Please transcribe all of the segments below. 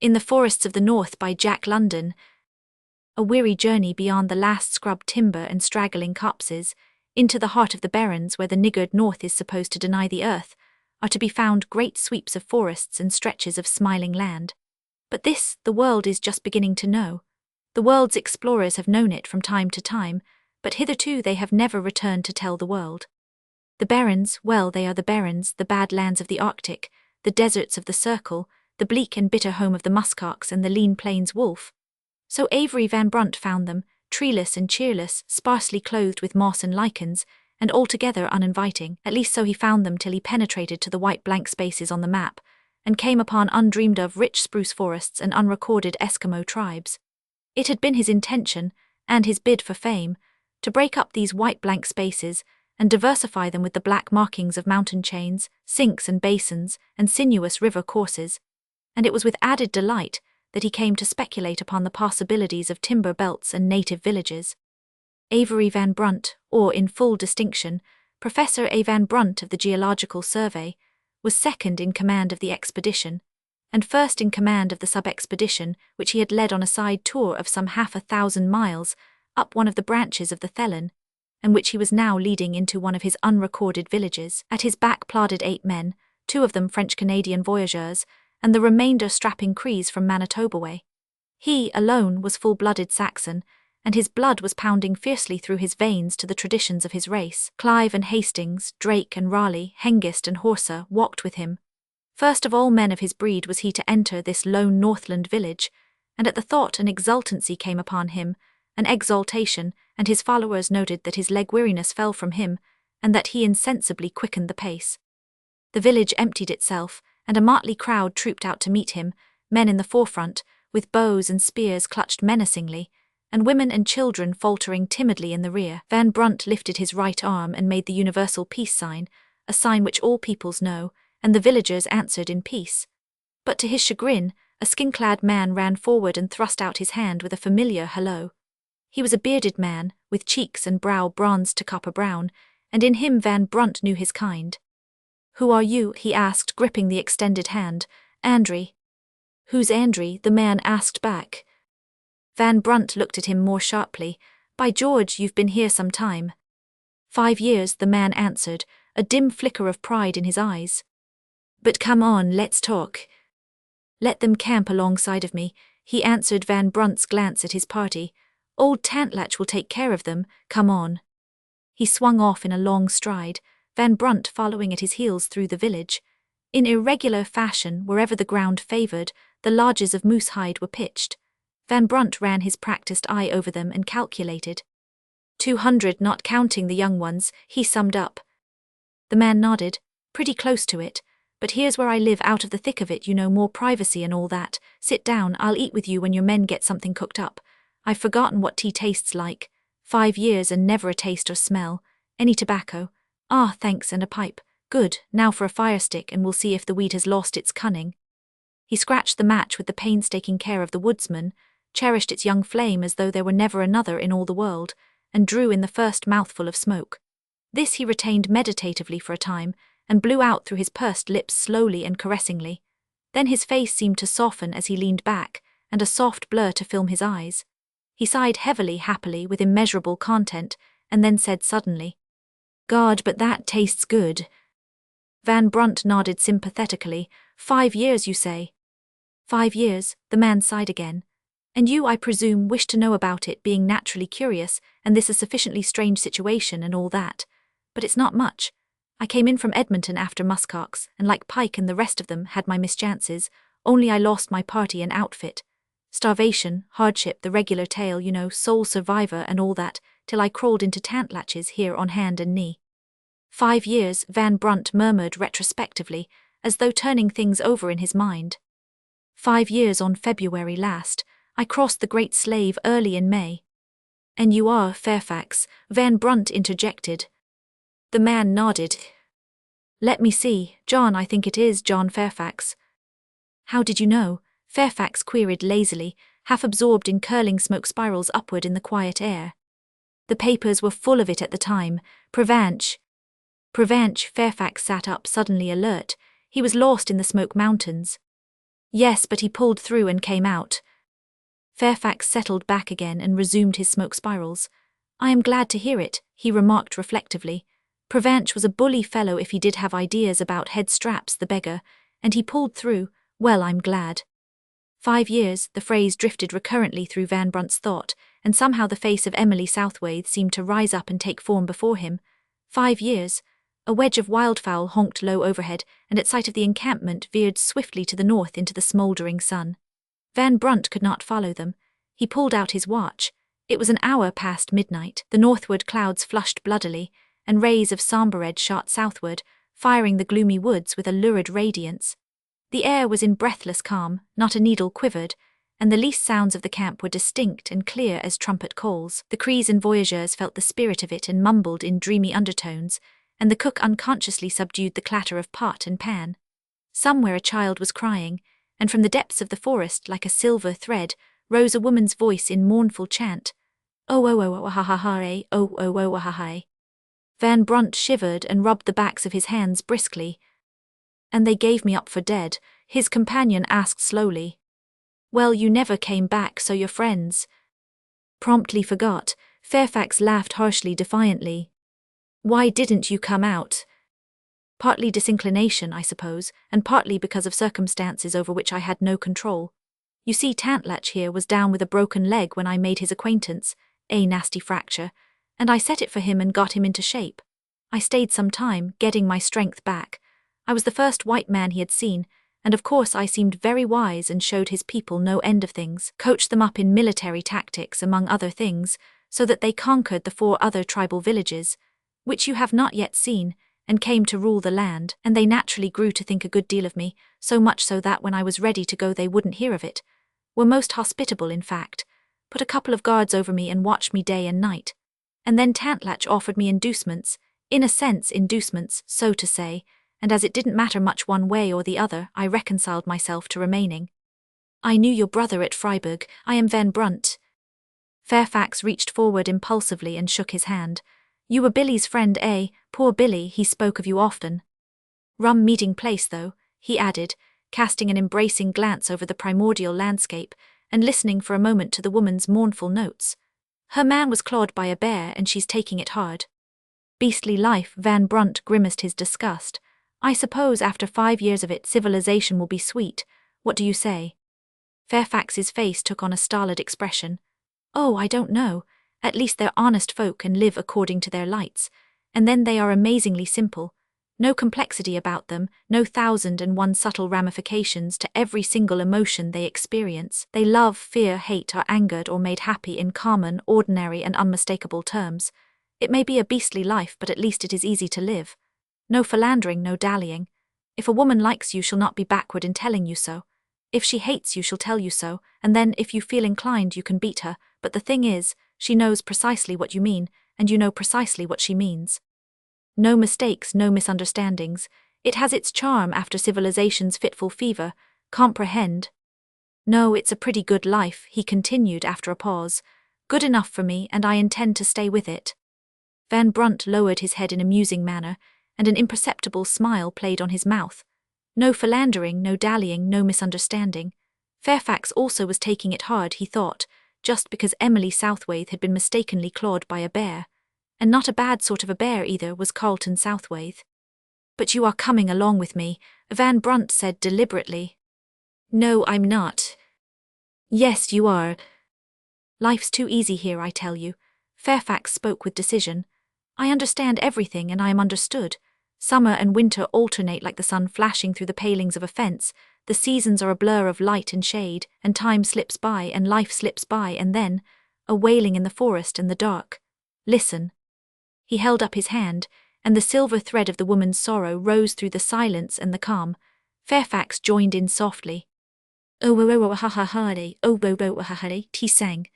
In the Forests of the North by Jack London. A weary journey beyond the last scrubbed timber and straggling copses, into the heart of the barrens where the niggard North is supposed to deny the earth, are to be found great sweeps of forests and stretches of smiling land. But this the world is just beginning to know. The world's explorers have known it from time to time, but hitherto they have never returned to tell the world. The barrens, well, they are the barrens, the bad lands of the Arctic, the deserts of the Circle, the bleak and bitter home of the muskox and the lean plains wolf. So Avery Van Brunt found them, treeless and cheerless, sparsely clothed with moss and lichens, and altogether uninviting. At least so he found them till he penetrated to the white blank spaces on the map, and came upon undreamed-of rich spruce forests and unrecorded Eskimo tribes. It had been his intention, and his bid for fame, to break up these white blank spaces and diversify them with the black markings of mountain chains, sinks and basins, and sinuous river courses, and it was with added delight that he came to speculate upon the possibilities of timber belts and native villages. Avery Van Brunt, or in full distinction, Professor A. Van Brunt of the Geological Survey, was second in command of the expedition, and first in command of the sub-expedition which he had led on a side tour of some 1,000 miles up one of the branches of the Thelon, and which he was now leading into one of his unrecorded villages. At his back plodded 8 men, 2 of them French-Canadian voyageurs, and the remainder strapping Crees from Manitoba way. He, alone, was full-blooded Saxon, and his blood was pounding fiercely through his veins to the traditions of his race. Clive and Hastings, Drake and Raleigh, Hengist and Horsa walked with him. First of all men of his breed was he to enter this lone Northland village, and at the thought an exultancy came upon him, an exaltation, and his followers noted that his leg-weariness fell from him, and that he insensibly quickened the pace. The village emptied itself, and a motley crowd trooped out to meet him, men in the forefront, with bows and spears clutched menacingly, and women and children faltering timidly in the rear. Van Brunt lifted his right arm and made the universal peace sign, a sign which all peoples know, and the villagers answered in peace. But to his chagrin, a skin-clad man ran forward and thrust out his hand with a familiar hello. He was a bearded man, with cheeks and brow bronzed to copper brown, and in him Van Brunt knew his kind. "Who are you?" he asked, gripping the extended hand. "Andry." "Who's Andry?" the man asked back. Van Brunt looked at him more sharply. "By George, you've been here some time." "5 years," the man answered, a dim flicker of pride in his eyes. "But come on, let's talk." "Let them camp alongside of me," he answered Van Brunt's glance at his party. "Old Tantlatch will take care of them, come on." He swung off in a long stride, Van Brunt following at his heels through the village. In irregular fashion, wherever the ground favoured, the lodges of moose hide were pitched. Van Brunt ran his practised eye over them and calculated. 200, not counting the young ones, he summed up. The man nodded. "Pretty close to it, but here's where I live out of the thick of it, you know, more privacy and all that. Sit down, I'll eat with you when your men get something cooked up. I've forgotten what tea tastes like. 5 years and never a taste or smell. Any tobacco?" "Ah, thanks, and a pipe." "Good, now for a firestick and we'll see if the weed has lost its cunning." He scratched the match with the painstaking care of the woodsman, cherished its young flame as though there were never another in all the world, and drew in the first mouthful of smoke. This he retained meditatively for a time, and blew out through his pursed lips slowly and caressingly. Then his face seemed to soften as he leaned back, and a soft blur to film his eyes. He sighed heavily, happily, with immeasurable content, and then said suddenly, "God, but that tastes good." Van Brunt nodded sympathetically. 5 years, you say?" 5 years, the man sighed again. "And you, I presume, wish to know about it, being naturally curious, and this a sufficiently strange situation and all that. But it's not much. I came in from Edmonton after muskox, and like Pike and the rest of them, had my mischances, only I lost my party and outfit. Starvation, hardship, the regular tale, you know, sole survivor and all that, till I crawled into Tantlatches here on hand and knee." 5 years, Van Brunt murmured retrospectively, as though turning things over in his mind. 5 years on February last. I crossed the Great Slave early in May." "And you are Fairfax?" Van Brunt interjected. The man nodded. "Let me see, John, I think it is John Fairfax." "How did you know?" Fairfax queried lazily, half absorbed in curling smoke spirals upward in the quiet air. "The papers were full of it at the time. Prevanche." Prevanche. Fairfax sat up, suddenly alert. He was lost in the Smoke Mountains. Yes, but he pulled through and came out. Fairfax settled back again and resumed his smoke spirals. I am glad to hear it, he remarked reflectively. Prevanch was a bully fellow if he did have ideas about head straps, the beggar, and he pulled through. Well, I'm glad. 5 years, the phrase drifted recurrently through Van Brunt's thought, and somehow the face of Emily Southwaite seemed to rise up and take form before him. 5 years. A wedge of wildfowl honked low overhead, and at sight of the encampment veered swiftly to the north into the smouldering sun. Van Brunt could not follow them. He pulled out his watch. It was an hour past midnight. The northward clouds flushed bloodily, and rays of sombre red shot southward, firing the gloomy woods with a lurid radiance. The air was in breathless calm, not a needle quivered, and the least sounds of the camp were distinct and clear as trumpet calls. The Crees and voyageurs felt the spirit of it and mumbled in dreamy undertones, and the cook unconsciously subdued the clatter of pot and pan. Somewhere a child was crying, and from the depths of the forest, like a silver thread, rose a woman's voice in mournful chant. Oh, oh, oh, oh, ha, ha, ha, eh, oh, oh, oh, ha, ha. Van Brunt shivered and rubbed the backs of his hands briskly. And they gave me up for dead, his companion asked slowly. Well, you never came back, so your friends promptly forgot. Fairfax laughed harshly, defiantly. Why didn't you come out? Partly disinclination, I suppose, and partly because of circumstances over which I had no control. You see, Tantlatch here was down with a broken leg when I made his acquaintance, a nasty fracture, and I set it for him and got him into shape. I stayed some time, getting my strength back. I was the first white man he had seen, and of course I seemed very wise and showed his people no end of things, coached them up in military tactics among other things, so that they conquered the 4 other tribal villages, which you have not yet seen, and came to rule the land, and they naturally grew to think a good deal of me, so much so that when I was ready to go they wouldn't hear of it, were most hospitable in fact, put a couple of guards over me and watched me day and night. And then Tantlatch offered me inducements, in a sense inducements, so to say, and as it didn't matter much one way or the other, I reconciled myself to remaining. I knew your brother at Freiburg. I am Van Brunt. Fairfax reached forward impulsively and shook his hand. You were Billy's friend, eh? Poor Billy, he spoke of you often. Rum meeting place, though, he added, casting an embracing glance over the primordial landscape, and listening for a moment to the woman's mournful notes. Her man was clawed by a bear and she's taking it hard. Beastly life, Van Brunt grimaced his disgust. I suppose after 5 years of it civilization will be sweet. What do you say? Fairfax's face took on a stolid expression. Oh, I don't know. At least they're honest folk and live according to their lights. And then they are amazingly simple. No complexity about them, no 1,001 subtle ramifications to every single emotion they experience. They love, fear, hate, are angered or made happy in common, ordinary and unmistakable terms. It may be a beastly life, but at least it is easy to live. No philandering, no dallying. If a woman likes you, she'll not be backward in telling you so. If she hates you, she'll tell you so, and then, if you feel inclined, you can beat her. But the thing is, she knows precisely what you mean, and you know precisely what she means. No mistakes, no misunderstandings. It has its charm after civilization's fitful fever. Comprehend? No, it's a pretty good life, he continued after a pause. Good enough for me, and I intend to stay with it. Van Brunt lowered his head in a musing manner, and an imperceptible smile played on his mouth. No philandering, no dallying, no misunderstanding. Fairfax also was taking it hard, he thought, just because Emily Southwaite had been mistakenly clawed by a bear. And not a bad sort of a bear either, was Carlton Southwaite. But you are coming along with me, Van Brunt said deliberately. No, I'm not. Yes, you are. Life's too easy here, I tell you. Fairfax spoke with decision. I understand everything and I am understood. Summer and winter alternate like the sun flashing through the palings of a fence. The seasons are a blur of light and shade, and time slips by and life slips by, and then, a wailing in the forest and the dark. Listen. He held up his hand, and the silver thread of the woman's sorrow rose through the silence and the calm. Fairfax joined in softly. Oh, oh, oh, ha ha ha, oh, oh, oh, ha ha, he sang.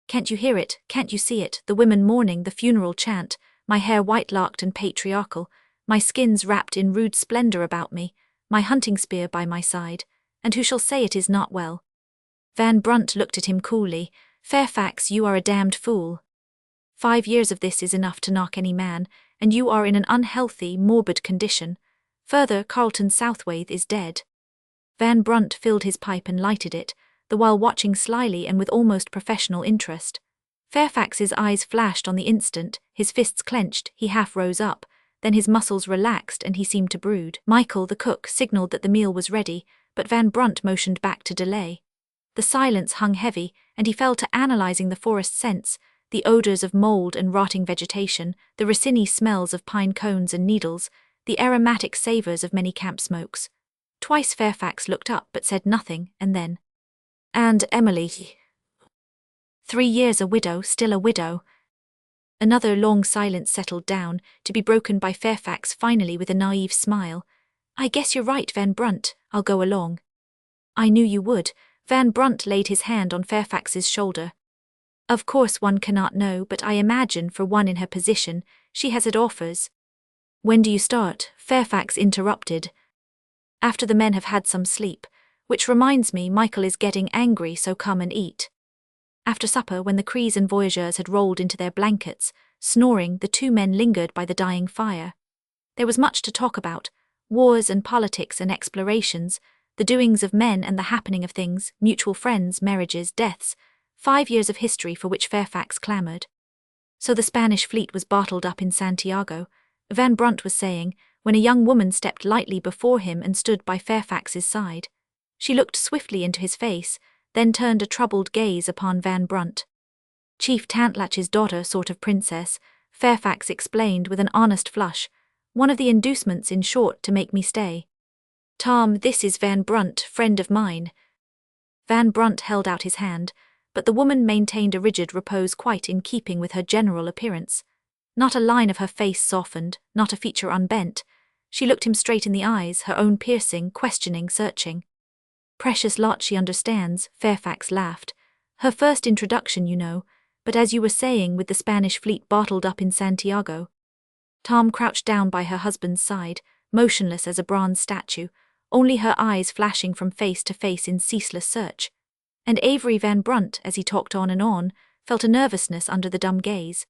Can't you hear it? Can't you see it? The women mourning, the funeral chant, my hair white-locked and patriarchal, my skins wrapped in rude splendor about me, my hunting spear by my side, and who shall say it is not well? Van Brunt looked at him coolly. Fairfax, you are a damned fool. 5 years of this is enough to knock any man, and you are in an unhealthy, morbid condition. Further, Carlton Southwaite is dead. Van Brunt filled his pipe and lighted it, the while watching slyly and with almost professional interest. Fairfax's eyes flashed on the instant, his fists clenched, he half rose up, then his muscles relaxed and he seemed to brood. Michael, the cook, signaled that the meal was ready, but Van Brunt motioned back to delay. The silence hung heavy, and he fell to analyzing the forest scents, the odors of mold and rotting vegetation, the riciny smells of pine cones and needles, the aromatic savors of many camp smokes. Twice Fairfax looked up but said nothing, and then, "And Emily?" 3 years a widow, still a widow. Another long silence settled down, to be broken by Fairfax finally with a naive smile. "I guess you're right, Van Brunt, I'll go along." "I knew you would." Van Brunt laid his hand on Fairfax's shoulder. "Of course one cannot know, but I imagine for one in her position, she has had offers." "When do you start?" Fairfax interrupted. "After the men have had some sleep, which reminds me Michael is getting angry, so come and eat." After supper, when the Crees and voyageurs had rolled into their blankets, snoring, the 2 men lingered by the dying fire. There was much to talk about: wars and politics and explorations, the doings of men and the happening of things, mutual friends, marriages, deaths, 5 years of history for which Fairfax clamoured. "So the Spanish fleet was bottled up in Santiago," Van Brunt was saying, when a young woman stepped lightly before him and stood by Fairfax's side. She looked swiftly into his face, then turned a troubled gaze upon Van Brunt. "Chief Tantlatch's daughter, sort of princess," Fairfax explained with an honest flush, "one of the inducements, in short, to make me stay. Tom, this is Van Brunt, friend of mine." Van Brunt held out his hand, but the woman maintained a rigid repose quite in keeping with her general appearance. Not a line of her face softened, not a feature unbent. She looked him straight in the eyes, her own piercing, questioning, searching. "Precious lot she understands," Fairfax laughed. "Her first introduction, you know, but as you were saying, with the Spanish fleet bottled up in Santiago." Tom crouched down by her husband's side, motionless as a bronze statue, only her eyes flashing from face to face in ceaseless search. And Avery Van Brunt, as he talked on and on, felt a nervousness under the dumb gaze.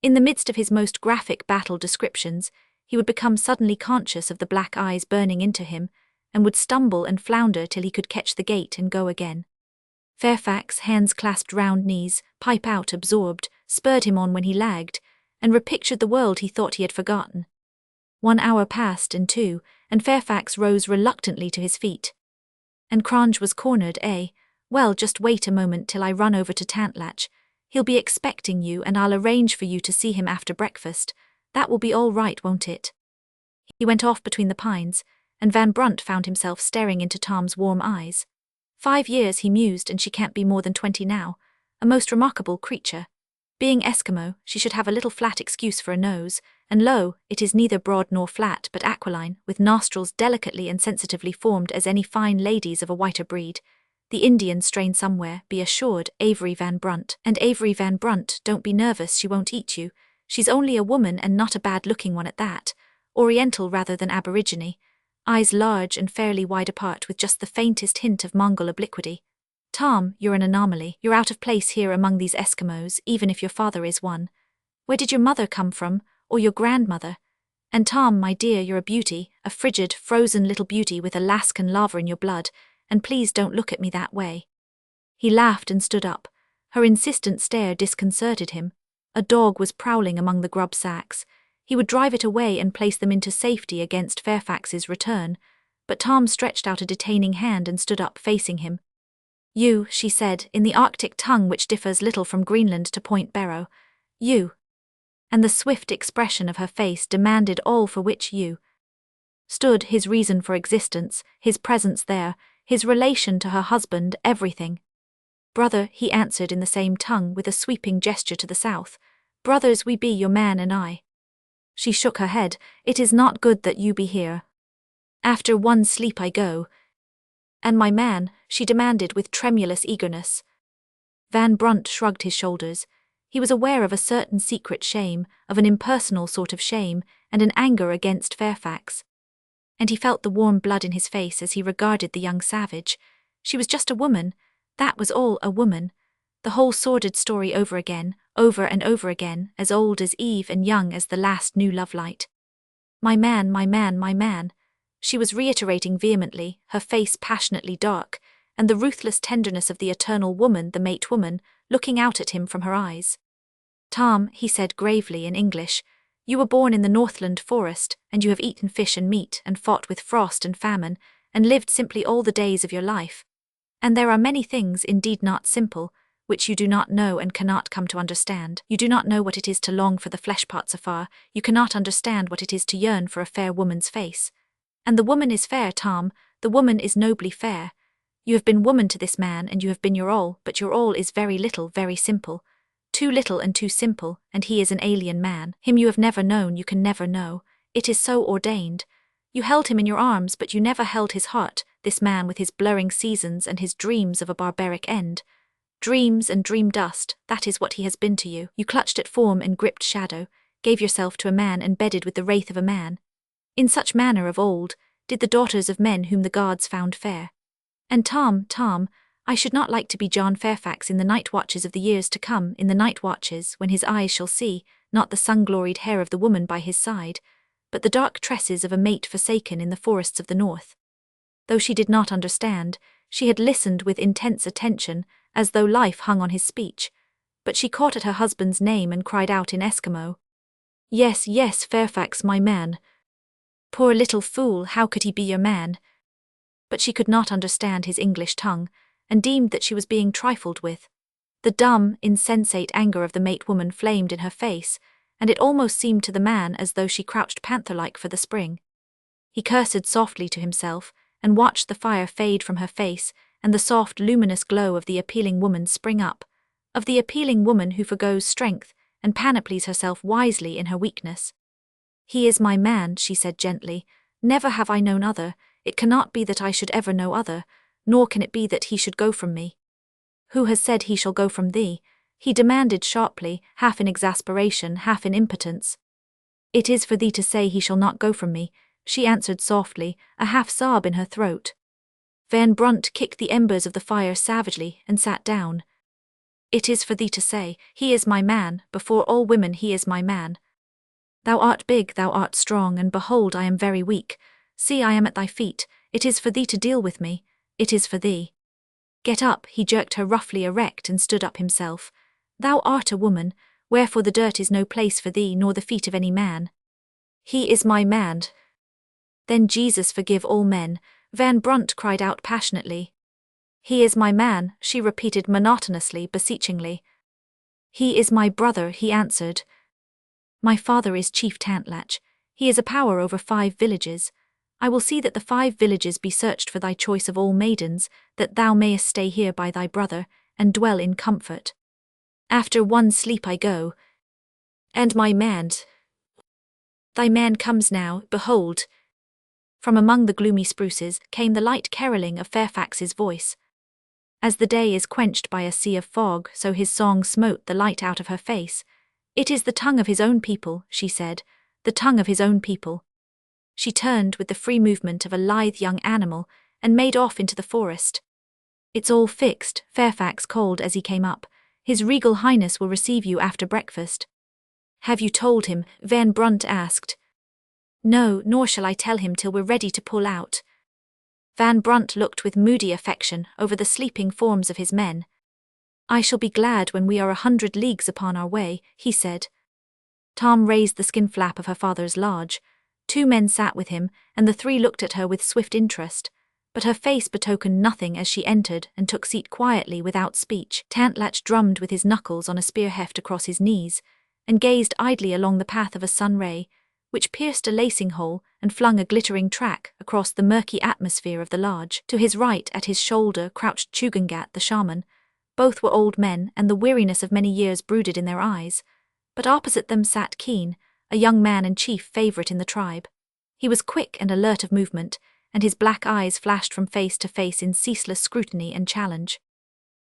In the midst of his most graphic battle descriptions, he would become suddenly conscious of the black eyes burning into him, and would stumble and flounder till he could catch the gate and go again. Fairfax, hands clasped round knees, pipe out, absorbed, spurred him on when he lagged, and repictured the world he thought he had forgotten. 1 hour passed, and 2, and Fairfax rose reluctantly to his feet. "And Cronje was cornered, eh? Well, just wait a moment till I run over to Tantlatch. He'll be expecting you, and I'll arrange for you to see him after breakfast. That will be all right, won't it?" He went off between the pines, and Van Brunt found himself staring into Tom's warm eyes. 5 years, he mused, and she can't be more than 20 now. A most remarkable creature. Being Eskimo, she should have a little flat excuse for a nose, and lo, it is neither broad nor flat but aquiline, with nostrils delicately and sensitively formed as any fine ladies of a whiter breed. The Indian strain somewhere, be assured, Avery Van Brunt. And Avery Van Brunt, don't be nervous, she won't eat you. She's only a woman, and not a bad-looking one at that. Oriental rather than aborigine. Eyes large and fairly wide apart with just the faintest hint of Mongol obliquity. Tom, you're an anomaly. You're out of place here among these Eskimos, even if your father is one. Where did your mother come from, or your grandmother? And Tom, my dear, you're a beauty, a frigid, frozen little beauty with Alaskan lava in your blood, and please don't look at me that way." He laughed and stood up. Her insistent stare disconcerted him. A dog was prowling among the grub sacks. He would drive it away and place them into safety against Fairfax's return, but Tom stretched out a detaining hand and stood up facing him. "You," she said, in the Arctic tongue which differs little from Greenland to Point Barrow. "You." And the swift expression of her face demanded all for which you stood: his reason for existence, his presence there, his relation to her husband, everything. "Brother," he answered in the same tongue with a sweeping gesture to the south. "Brothers we be, your man and I." She shook her head. "It is not good that you be here. After one sleep I go." "And my man?" she demanded with tremulous eagerness. Van Brunt shrugged his shoulders. He was aware of a certain secret shame, of an impersonal sort of shame, and an anger against Fairfax. And he felt the warm blood in his face as he regarded the young savage. She was just a woman. That was all, a woman. The whole sordid story over again, over and over again, as old as Eve and young as the last new love light. My man, my man, my man. She was reiterating vehemently, her face passionately dark, and the ruthless tenderness of the eternal woman, the mate woman, looking out at him from her eyes. Tom, he said gravely in English, you were born in the Northland forest, and you have eaten fish and meat, and fought with frost and famine, and lived simply all the days of your life. And there are many things, indeed not simple, which you do not know and cannot come to understand. You do not know what it is to long for the flesh parts afar, you cannot understand what it is to yearn for a fair woman's face. And the woman is fair, Tom, the woman is nobly fair. You have been woman to this man, and you have been your all, but your all is very little, very simple. Too little and too simple, and he is an alien man. Him you have never known, you can never know. It is so ordained. You held him in your arms, but you never held his heart, this man with his blurring seasons and his dreams of a barbaric end. Dreams and dream dust, that is what he has been to you. You clutched at form and gripped shadow, gave yourself to a man embedded with the wraith of a man. In such manner of old did the daughters of men whom the gods found fair. And Tom, I should not like to be John Fairfax in the night watches of the years to come, in the night watches when his eyes shall see, not the sun-gloried hair of the woman by his side, but the dark tresses of a mate forsaken in the forests of the north. Though she did not understand, she had listened with intense attention, as though life hung on his speech, but she caught at her husband's name and cried out in Eskimo, "Yes, yes, Fairfax, my man. Poor little fool, how could he be your man?" But she could not understand his English tongue, and deemed that she was being trifled with. The dumb, insensate anger of the mate woman flamed in her face, and it almost seemed to the man as though she crouched panther-like for the spring. He cursed softly to himself, and watched the fire fade from her face, and the soft, luminous glow of the appealing woman spring up, of the appealing woman who forgoes strength, and panoplies herself wisely in her weakness. "He is my man," she said gently. "Never have I known other, it cannot be that I should ever know other, nor can it be that he should go from me." "Who has said he shall go from thee?" he demanded sharply, half in exasperation, half in impotence. "It is for thee to say he shall not go from me," she answered softly, a half-sob in her throat. Van Brunt kicked the embers of the fire savagely and sat down. "It is for thee to say, he is my man, before all women he is my man. Thou art big, thou art strong, and behold I am very weak. See, I am at thy feet, it is for thee to deal with me, it is for thee. Get up," he jerked her roughly erect and stood up himself. "Thou art a woman, wherefore the dirt is no place for thee nor the feet of any man." "He is my man." "Then Jesus forgive all men," Van Brunt cried out passionately. "He is my man," she repeated monotonously, beseechingly. "He is my brother," he answered. "My father is Chief Tantlatch. He is a power over 5 villages. I will see that the 5 villages be searched for thy choice of all maidens, that thou mayest stay here by thy brother, and dwell in comfort. After one sleep I go. And my man, thy man comes now, behold." From among the gloomy spruces came the light caroling of Fairfax's voice. As the day is quenched by a sea of fog, so his song smote the light out of her face. "It is the tongue of his own people," she said, "the tongue of his own people." She turned with the free movement of a lithe young animal and made off into the forest. "It's all fixed," Fairfax called as he came up. "His Regal Highness will receive you after breakfast." "Have you told him?" Van Brunt asked. "No, nor shall I tell him till we're ready to pull out." Van Brunt looked with moody affection over the sleeping forms of his men. "I shall be glad when we are 100 leagues upon our way," he said. Tom raised the skin flap of her father's lodge. 2 men sat with him, and the 3 looked at her with swift interest, but her face betokened nothing as she entered and took seat quietly without speech. Tantlatch drummed with his knuckles on a spear heft across his knees, and gazed idly along the path of a sun-ray, which pierced a lacing hole and flung a glittering track across the murky atmosphere of the lodge. To his right, at his shoulder, crouched Chugangat the shaman. Both were old men, and the weariness of many years brooded in their eyes. But opposite them sat Keen, a young man and chief favourite in the tribe. He was quick and alert of movement, and his black eyes flashed from face to face in ceaseless scrutiny and challenge.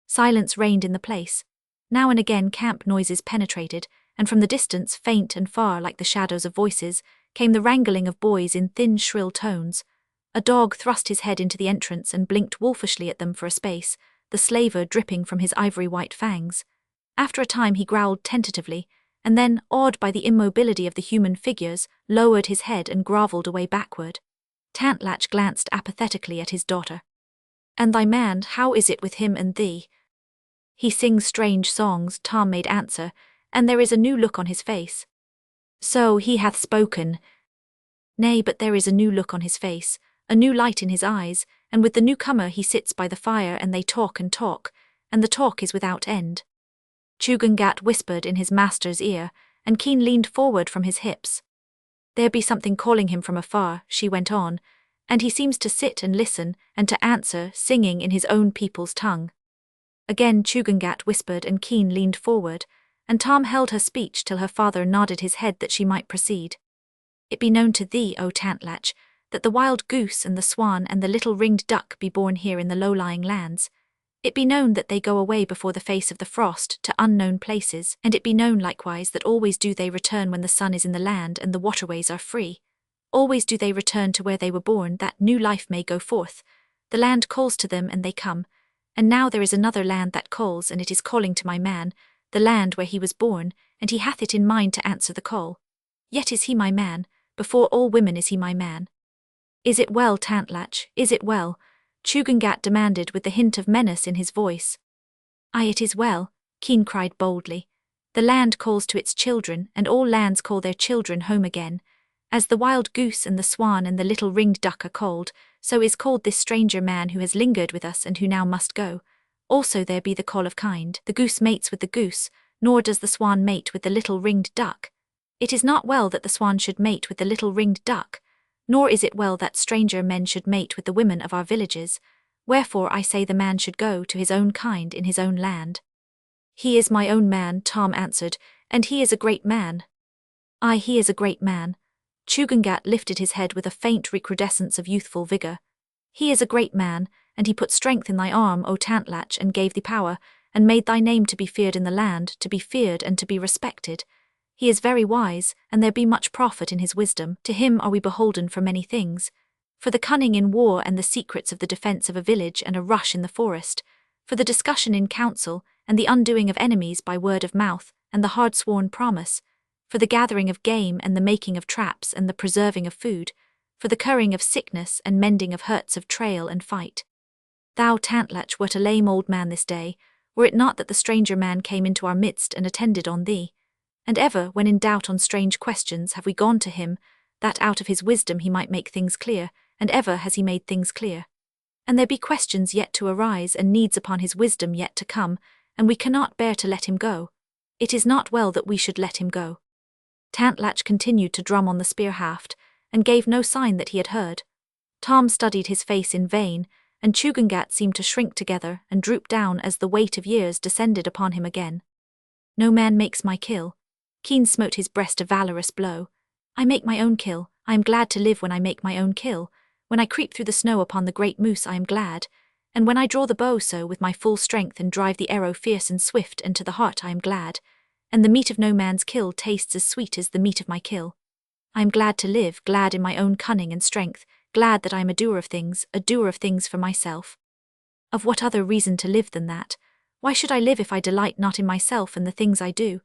Silence reigned in the place. Now and again camp noises penetrated, and from the distance, faint and far like the shadows of voices, came the wrangling of boys in thin, shrill tones. A dog thrust his head into the entrance and blinked wolfishly at them for a space, the slaver dripping from his ivory-white fangs. After a time he growled tentatively, and then, awed by the immobility of the human figures, lowered his head and grovelled away backward. Tantlach glanced apathetically at his daughter. And thy man, how is it with him and thee? He sings strange songs, Tom made answer, and there is a new look on his face. So he hath spoken. Nay, but there is a new look on his face, a new light in his eyes, and with the newcomer he sits by the fire and they talk, and the talk is without end. Chugungat whispered in his master's ear, and Keen leaned forward from his hips. There be something calling him from afar, she went on, and he seems to sit and listen, and to answer, singing in his own people's tongue. Again Chugungat whispered and Keen leaned forward, and Tom held her speech till her father nodded his head that she might proceed. It be known to thee, O Tantlach, that the wild goose and the swan and the little ringed duck be born here in the low-lying lands. It be known that they go away before the face of the frost to unknown places, and it be known likewise that always do they return when the sun is in the land and the waterways are free. Always do they return to where they were born, that new life may go forth. The land calls to them and they come. And now there is another land that calls, and it is calling to my man, the land where he was born, and he hath it in mind to answer the call. Yet is he my man, before all women is he my man. Is it well, Tantlach, is it well? Chugungat demanded with the hint of menace in his voice. Aye, it is well, Keen cried boldly. The land calls to its children, and all lands call their children home again. As the wild goose and the swan and the little ringed duck are called, so is called this stranger man who has lingered with us and who now must go. Also there be the call of kind. The goose mates with the goose, nor does the swan mate with the little ringed duck. It is not well that the swan should mate with the little ringed duck, nor is it well that stranger men should mate with the women of our villages. Wherefore I say the man should go to his own kind in his own land. He is my own man, Tom answered, and he is a great man. Aye, he is a great man. Chugungat lifted his head with a faint recrudescence of youthful vigour. He is a great man, and he put strength in thy arm, O Tantlach, and gave thee power, and made thy name to be feared in the land, to be feared and to be respected. He is very wise, and there be much profit in his wisdom. To him are we beholden for many things. For the cunning in war and the secrets of the defence of a village and a rush in the forest, for the discussion in council and the undoing of enemies by word of mouth and the hard-sworn promise, for the gathering of game and the making of traps and the preserving of food, for the curing of sickness and mending of hurts of trail and fight. Thou, Tantlach, wert a lame old man this day, were it not that the stranger man came into our midst and attended on thee. And ever, when in doubt on strange questions, have we gone to him, that out of his wisdom he might make things clear, and ever has he made things clear. And there be questions yet to arise and needs upon his wisdom yet to come, and we cannot bear to let him go. It is not well that we should let him go. Tantlach continued to drum on the spear haft, and gave no sign that he had heard. Tom studied his face in vain, and Chugungat seemed to shrink together and droop down as the weight of years descended upon him again. No man makes my kill. Keen smote his breast a valorous blow. I make my own kill. I am glad to live when I make my own kill. When I creep through the snow upon the great moose I am glad. And when I draw the bow so with my full strength and drive the arrow fierce and swift and to the heart I am glad. And the meat of no man's kill tastes as sweet as the meat of my kill. I am glad to live, glad in my own cunning and strength, glad that I am a doer of things for myself. Of what other reason to live than that? Why should I live if I delight not in myself and the things I do?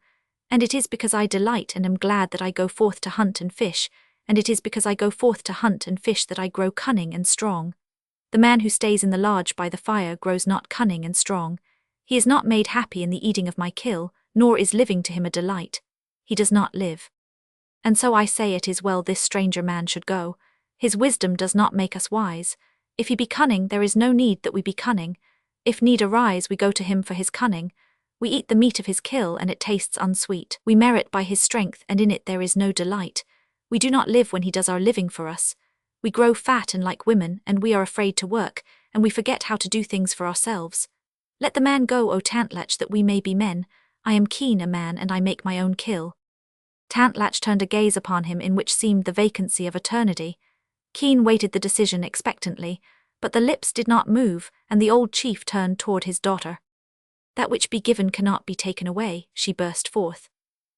And it is because I delight and am glad that I go forth to hunt and fish, and it is because I go forth to hunt and fish that I grow cunning and strong. The man who stays in the lodge by the fire grows not cunning and strong. He is not made happy in the eating of my kill, nor is living to him a delight. He does not live. And so I say it is well this stranger man should go. His wisdom does not make us wise. If he be cunning, there is no need that we be cunning. If need arise, we go to him for his cunning. We eat the meat of his kill, and it tastes unsweet. We merit by his strength, and in it there is no delight. We do not live when he does our living for us. We grow fat and like women, and we are afraid to work, and we forget how to do things for ourselves. Let the man go, O Tantlach, that we may be men. I am Keen a man, and I make my own kill. Tantlach turned a gaze upon him in which seemed the vacancy of eternity. Keen waited the decision expectantly, but the lips did not move, and the old chief turned toward his daughter. That which be given cannot be taken away, she burst forth.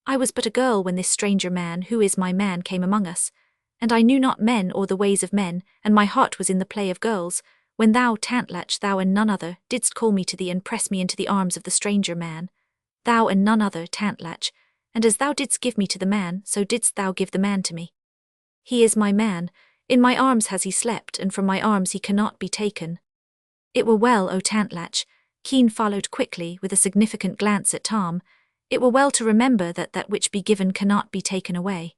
I was but a girl when this stranger man, who is my man, came among us, and I knew not men or the ways of men, and my heart was in the play of girls, when thou, Tantlach, thou and none other, didst call me to thee and press me into the arms of the stranger man. Thou and none other, Tantlach, and as thou didst give me to the man, so didst thou give the man to me. He is my man. In my arms has he slept, and from my arms he cannot be taken. It were well, O Tantlach, Keen followed quickly with a significant glance at Tom, it were well to remember that that which be given cannot be taken away.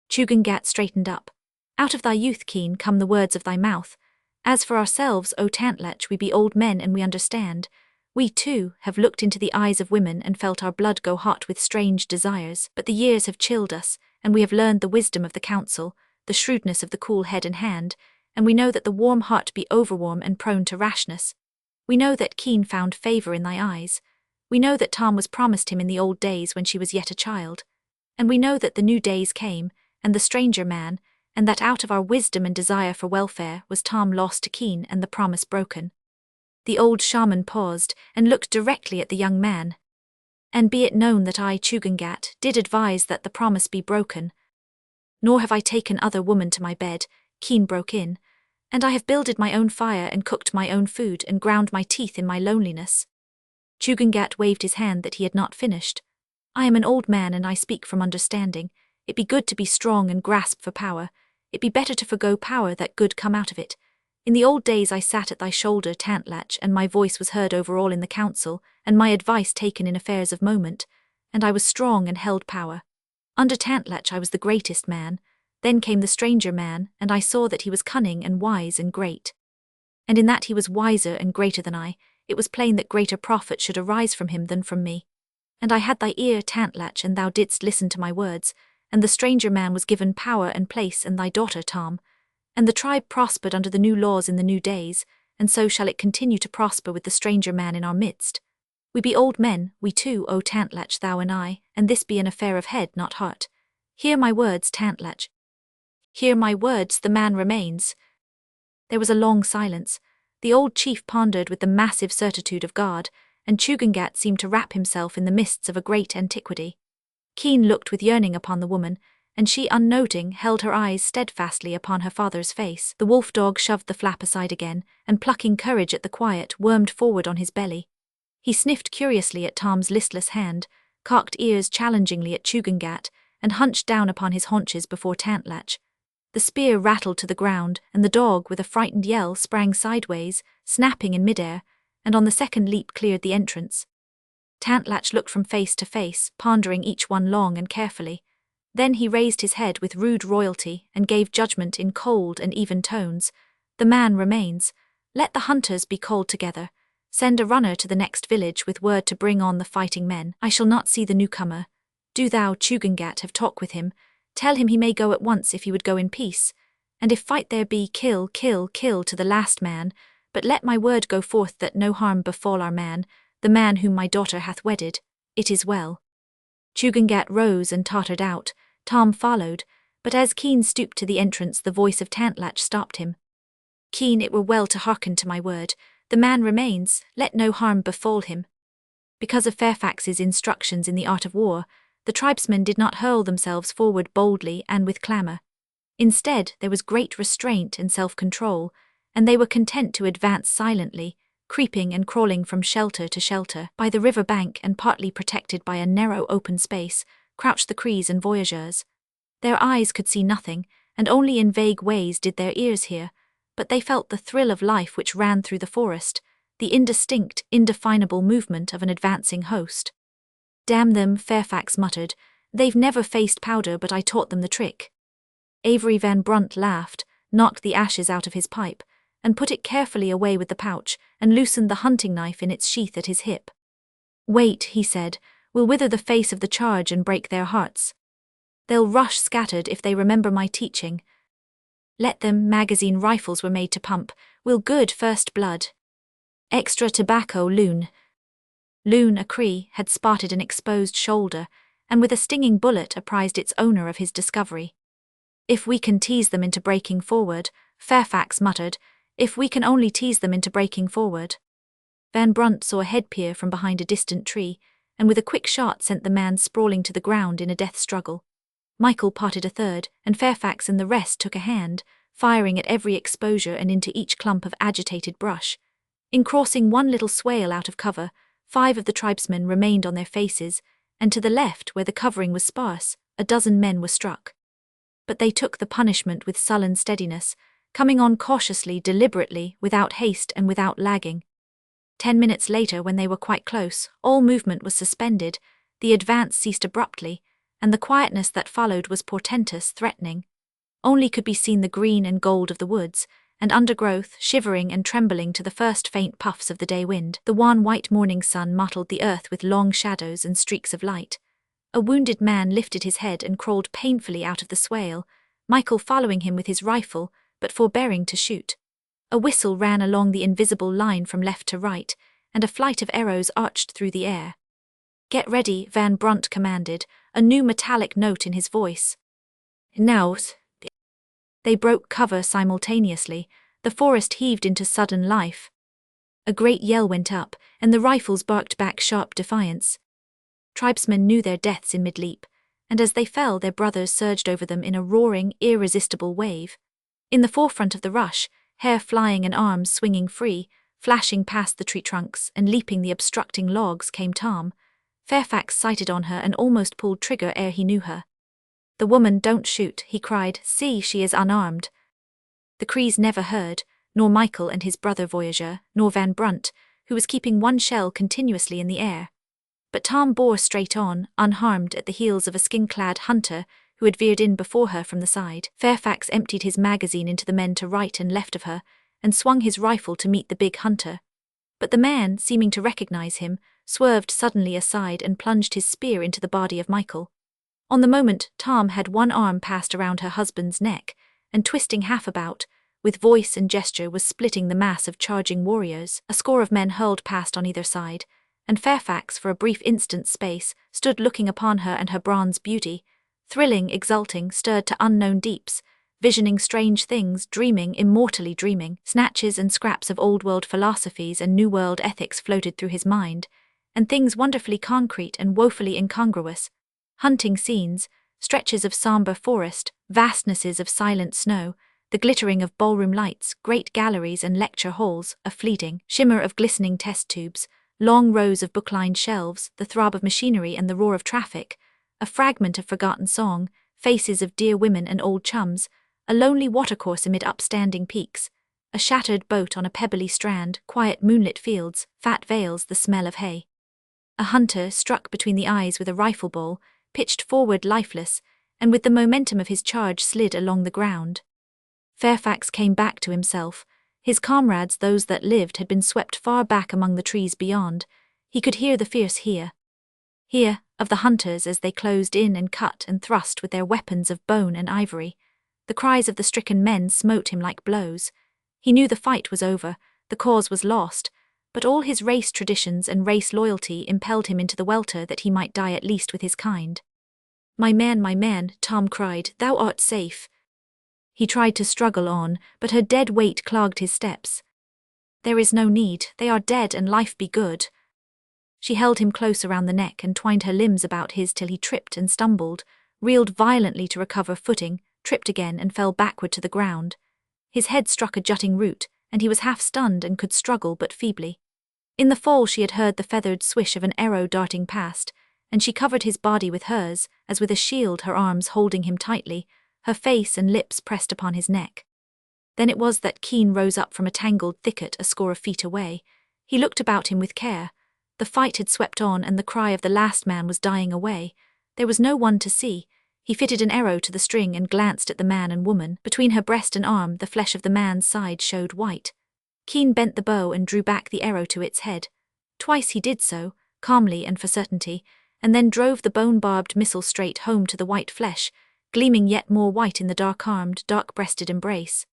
Chugangat straightened up. Out of thy youth, Keen, come the words of thy mouth. As for ourselves, O Tantlach, we be old men and we understand. We, too, have looked into the eyes of women and felt our blood go hot with strange desires, but the years have chilled us, and we have learned the wisdom of the counsel, the shrewdness of the cool head and hand, and we know that the warm heart be overwarm and prone to rashness. We know that Keen found favour in thy eyes. We know that Tom was promised him in the old days when she was yet a child. And we know that the new days came, and the stranger man, and that out of our wisdom and desire for welfare was Tom lost to Keen and the promise broken. The old shaman paused and looked directly at the young man. And be it known that I, Chugangat, did advise that the promise be broken. Nor have I taken other woman to my bed, Keen broke in, and I have builded my own fire and cooked my own food and ground my teeth in my loneliness. Chugangat waved his hand that he had not finished. I am an old man and I speak from understanding. It be good to be strong and grasp for power. It be better to forgo power that good come out of it. In the old days I sat at thy shoulder, Tantlach, and my voice was heard over all in the council, and my advice taken in affairs of moment, and I was strong and held power. Under Tantlach I was the greatest man. Then came the stranger man, and I saw that he was cunning and wise and great. And in that he was wiser and greater than I, it was plain that greater profit should arise from him than from me. And I had thy ear, Tantlach, and thou didst listen to my words, and the stranger man was given power and place, and thy daughter, Tom. And the tribe prospered under the new laws in the new days, and so shall it continue to prosper with the stranger man in our midst. We be old men, we too, O Tantlach, thou and I, and this be an affair of head, not heart. Hear my words, Tantlach. Hear my words, the man remains. There was a long silence. The old chief pondered with the massive certitude of God, and Chugangat seemed to wrap himself in the mists of a great antiquity. Keen looked with yearning upon the woman, and she, unnoting, held her eyes steadfastly upon her father's face. The wolf dog shoved the flap aside again, and plucking courage at the quiet, wormed forward on his belly. He sniffed curiously at Tom's listless hand, cocked ears challengingly at Chugangat, and hunched down upon his haunches before Tantlach. The spear rattled to the ground, and the dog, with a frightened yell, sprang sideways, snapping in midair, and on the second leap cleared the entrance. Tantlach looked from face to face, pondering each one long and carefully. Then he raised his head with rude royalty and gave judgment in cold and even tones. The man remains. Let the hunters be called together. Send a runner to the next village with word to bring on the fighting men. I shall not see the newcomer. Do thou, Chugangat, have talk with him. Tell him he may go at once if he would go in peace. And if fight there be, kill, kill, kill to the last man. But let my word go forth that no harm befall our man, the man whom my daughter hath wedded. It is well. Chugangat rose and tottered out. Tom followed, but as Keen stooped to the entrance the voice of Tantlach stopped him. Keen, it were well to hearken to my word. The man remains, let no harm befall him. Because of Fairfax's instructions in the art of war, the tribesmen did not hurl themselves forward boldly and with clamour. Instead, there was great restraint and self-control, and they were content to advance silently, creeping and crawling from shelter to shelter. By the river bank and partly protected by a narrow open space, crouched the Crees and voyageurs. Their eyes could see nothing, and only in vague ways did their ears hear, but they felt the thrill of life which ran through the forest, the indistinct, indefinable movement of an advancing host. Damn them, Fairfax muttered, they've never faced powder but I taught them the trick. Avery Van Brunt laughed, knocked the ashes out of his pipe, and put it carefully away with the pouch, and loosened the hunting knife in its sheath at his hip. Wait, he said, we'll wither the face of the charge and break their hearts. They'll rush scattered if they remember my teaching. Let them, magazine rifles were made to pump, we'll good first blood. Extra tobacco, loon. Loon, a Cree, had spotted an exposed shoulder, and with a stinging bullet apprised its owner of his discovery. If we can tease them into breaking forward, Fairfax muttered, if we can only tease them into breaking forward. Van Brunt saw a head peer from behind a distant tree, and with a quick shot sent the man sprawling to the ground in a death struggle. Michael potted a third, and Fairfax and the rest took a hand, firing at every exposure and into each clump of agitated brush. In crossing one little swale out of cover, 5 of the tribesmen remained on their faces, and to the left, where the covering was sparse, a dozen men were struck. but they took the punishment with sullen steadiness, coming on cautiously, deliberately, without haste and without lagging. 10 minutes later, when they were quite close, all movement was suspended, the advance ceased abruptly, and the quietness that followed was portentous, threatening. Only could be seen the green and gold of the woods, and undergrowth, shivering and trembling to the first faint puffs of the day wind. The wan white morning sun mottled the earth with long shadows and streaks of light. A wounded man lifted his head and crawled painfully out of the swale, Michael following him with his rifle, but forbearing to shoot. A whistle ran along the invisible line from left to right, and a flight of arrows arched through the air. "Get ready," Van Brunt commanded, a new metallic note in his voice. "Now." They broke cover simultaneously, the forest heaved into sudden life. A great yell went up, and the rifles barked back sharp defiance. Tribesmen knew their deaths in mid-leap, and as they fell their brothers surged over them in a roaring, irresistible wave. In the forefront of the rush, hair flying and arms swinging free, flashing past the tree trunks and leaping the obstructing logs, came Tom. Fairfax sighted on her and almost pulled trigger ere he knew her. "The woman, don't shoot," he cried. "See, she is unarmed." The Crees never heard, nor Michael and his brother voyageur, nor Van Brunt, who was keeping one shell continuously in the air. But Tom bore straight on, unharmed, at the heels of a skin-clad hunter who had veered in before her from the side. Fairfax emptied his magazine into the men to right and left of her, and swung his rifle to meet the big hunter. But the man, seeming to recognize him, swerved suddenly aside and plunged his spear into the body of Michael. On the moment, Tom had one arm passed around her husband's neck, and twisting half about, with voice and gesture was splitting the mass of charging warriors. A score of men hurled past on either side, and Fairfax, for a brief instant's space, stood looking upon her and her bronze beauty, thrilling, exulting, stirred to unknown deeps, visioning strange things, dreaming, immortally dreaming. Snatches and scraps of old-world philosophies and new-world ethics floated through his mind, and things wonderfully concrete and woefully incongruous. Hunting scenes, stretches of somber forest, vastnesses of silent snow, the glittering of ballroom lights, great galleries and lecture halls, a fleeting shimmer of glistening test tubes, long rows of book-lined shelves, the throb of machinery and the roar of traffic, a fragment of forgotten song, faces of dear women and old chums, a lonely watercourse amid upstanding peaks, a shattered boat on a pebbly strand, quiet moonlit fields, fat vales, the smell of hay. A hunter, struck between the eyes with a rifle ball, pitched forward lifeless, and with the momentum of his charge slid along the ground. Fairfax came back to himself. His comrades, those that lived, had been swept far back among the trees beyond. He could hear the fierce here of the hunters as they closed in and cut and thrust with their weapons of bone and ivory. The cries of the stricken men smote him like blows. He knew the fight was over, the cause was lost, but all his race traditions and race loyalty impelled him into the welter that he might die at least with his kind. My man," Tom cried, "thou art safe." He tried to struggle on, but her dead weight clogged his steps. "There is no need, they are dead and life be good." She held him close around the neck and twined her limbs about his till he tripped and stumbled, reeled violently to recover footing, tripped again and fell backward to the ground. His head struck a jutting root, and he was half stunned and could struggle but feebly. In the fall she had heard the feathered swish of an arrow darting past, and she covered his body with hers, as with a shield, her arms holding him tightly, her face and lips pressed upon his neck. Then it was that Keen rose up from a tangled thicket a score of feet away. He looked about him with care. The fight had swept on, and the cry of the last man was dying away. There was no one to see. He fitted an arrow to the string and glanced at the man and woman. Between her breast and arm, the flesh of the man's side showed white. Keen bent the bow and drew back the arrow to its head. Twice he did so, calmly and for certainty, and then drove the bone-barbed missile straight home to the white flesh, gleaming yet more white in the dark-armed, dark-breasted embrace.